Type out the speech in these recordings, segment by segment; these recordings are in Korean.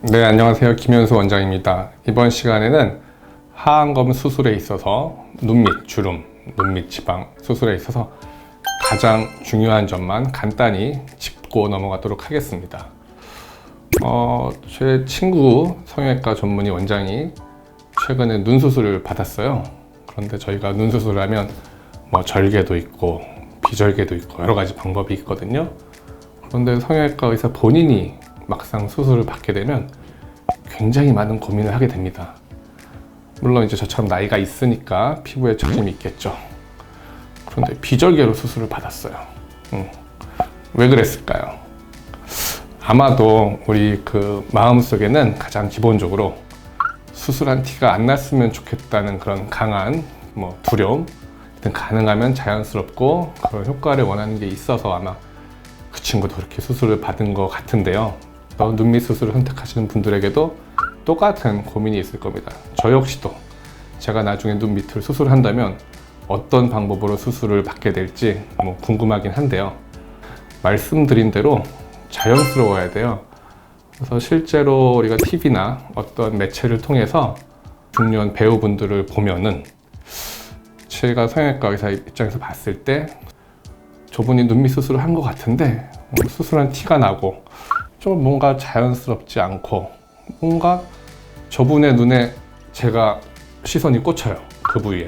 네, 안녕하세요. 김현수 원장입니다. 이번 시간에는 하안검 수술에 있어서 눈 밑 주름, 눈 밑 지방 수술에 있어서 가장 중요한 점만 간단히 짚고 넘어가도록 하겠습니다. 제 친구 성형외과 전문의 원장이 최근에 눈 수술을 받았어요. 그런데 저희가 눈 수술을 하면 절개도 있고 비절개도 있고 여러 가지 방법이 있거든요. 그런데 성형외과 의사 본인이 막상 수술을 받게 되면 굉장히 많은 고민을 하게 됩니다. 물론 이제 저처럼 나이가 있으니까 피부에 처짐이 있겠죠. 그런데 비절개로 수술을 받았어요. 왜 그랬을까요? 아마도 우리 마음속에는 가장 기본적으로 수술한 티가 안 났으면 좋겠다는 그런 강한 두려움, 가능하면 자연스럽고 그런 효과를 원하는 게 있어서 아마 그 친구도 그렇게 수술을 받은 것 같은데요. 눈밑 수술을 선택하시는 분들에게도 똑같은 고민이 있을 겁니다. 저 역시도 제가 나중에 눈 밑을 수술한다면 어떤 방법으로 수술을 받게 될지 궁금하긴 한데요. 말씀드린 대로 자연스러워야 돼요. 그래서 실제로 우리가 TV나 어떤 매체를 통해서 중요한 배우분들을 보면은 제가 성형외과 의사 입장에서 봤을 때 저분이 눈밑 수술을 한 것 같은데 수술한 티가 나고 좀 뭔가 자연스럽지 않고 뭔가 저분의 눈에 제가 시선이 꽂혀요. 그 부위에.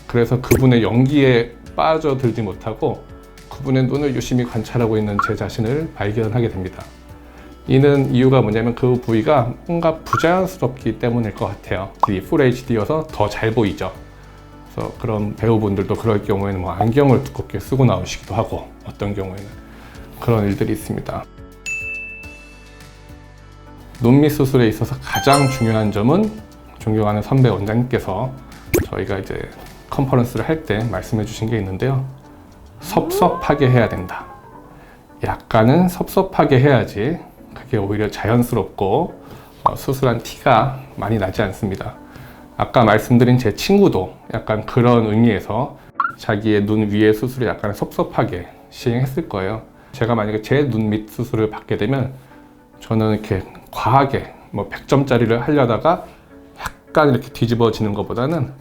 그래서 그분의 연기에 빠져들지 못하고 그분의 눈을 유심히 관찰하고 있는 제 자신을 발견하게 됩니다. 이는 이유가 뭐냐면 그 부위가 뭔가 부자연스럽기 때문일 것 같아요. 풀 HD여서 더 잘 보이죠. 그래서 그런 배우분들도 그럴 경우에는 안경을 두껍게 쓰고 나오시기도 하고 어떤 경우에는 그런 일들이 있습니다. 눈밑 수술에 있어서 가장 중요한 점은 존경하는 선배 원장님께서 저희가 이제 컨퍼런스를 할 때 말씀해 주신 게 있는데요. 섭섭하게 해야 된다. 약간은 섭섭하게 해야지 그게 오히려 자연스럽고 수술한 티가 많이 나지 않습니다. 아까 말씀드린 제 친구도 약간 그런 의미에서 자기의 눈 위에 수술을 약간 섭섭하게 시행했을 거예요. 제가 만약에 제 눈 밑 수술을 받게 되면 저는 이렇게 과하게 100점짜리를 하려다가 약간 이렇게 뒤집어지는 것보다는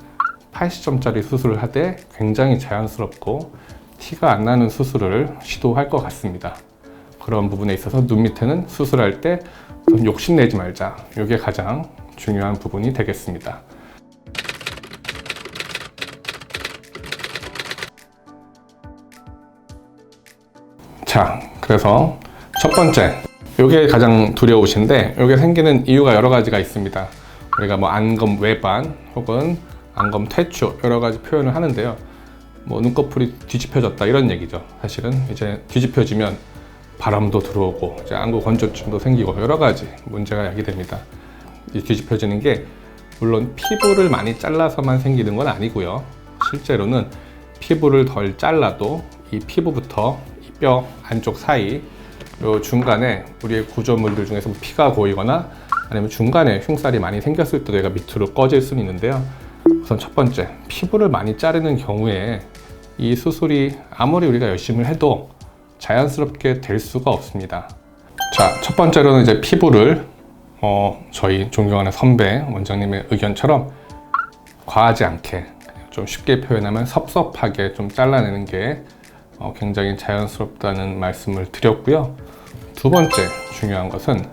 80점짜리 수술을 하되 굉장히 자연스럽고 티가 안 나는 수술을 시도할 것 같습니다. 그런 부분에 있어서 눈 밑에는 수술할 때 욕심내지 말자. 이게 가장 중요한 부분이 되겠습니다. 자, 그래서 첫 번째, 이게 가장 두려우신데 이게 생기는 이유가 여러 가지가 있습니다. 우리가 안검 외반 혹은 안검 퇴출 여러 가지 표현을 하는데요. 눈꺼풀이 뒤집혀졌다 이런 얘기죠. 사실은 이제 뒤집혀지면 바람도 들어오고 이제 안구 건조증도 생기고 여러 가지 문제가 야기됩니다. 이 뒤집혀지는 게 물론 피부를 많이 잘라서만 생기는 건 아니고요. 실제로는 피부를 덜 잘라도 이 피부부터 이 뼈 안쪽 사이 요 중간에 우리의 구조물들 중에서 피가 고이거나 아니면 중간에 흉살이 많이 생겼을 때도 얘가 밑으로 꺼질 수는 있는데요. 우선 첫 번째, 피부를 많이 자르는 경우에 이 수술이 아무리 우리가 열심히 해도 자연스럽게 될 수가 없습니다. 자, 첫 번째로는 이제 피부를 저희 존경하는 선배 원장님의 의견처럼 과하지 않게 좀 쉽게 표현하면 섭섭하게 좀 잘라내는 게 굉장히 자연스럽다는 말씀을 드렸고요. 두 번째 중요한 것은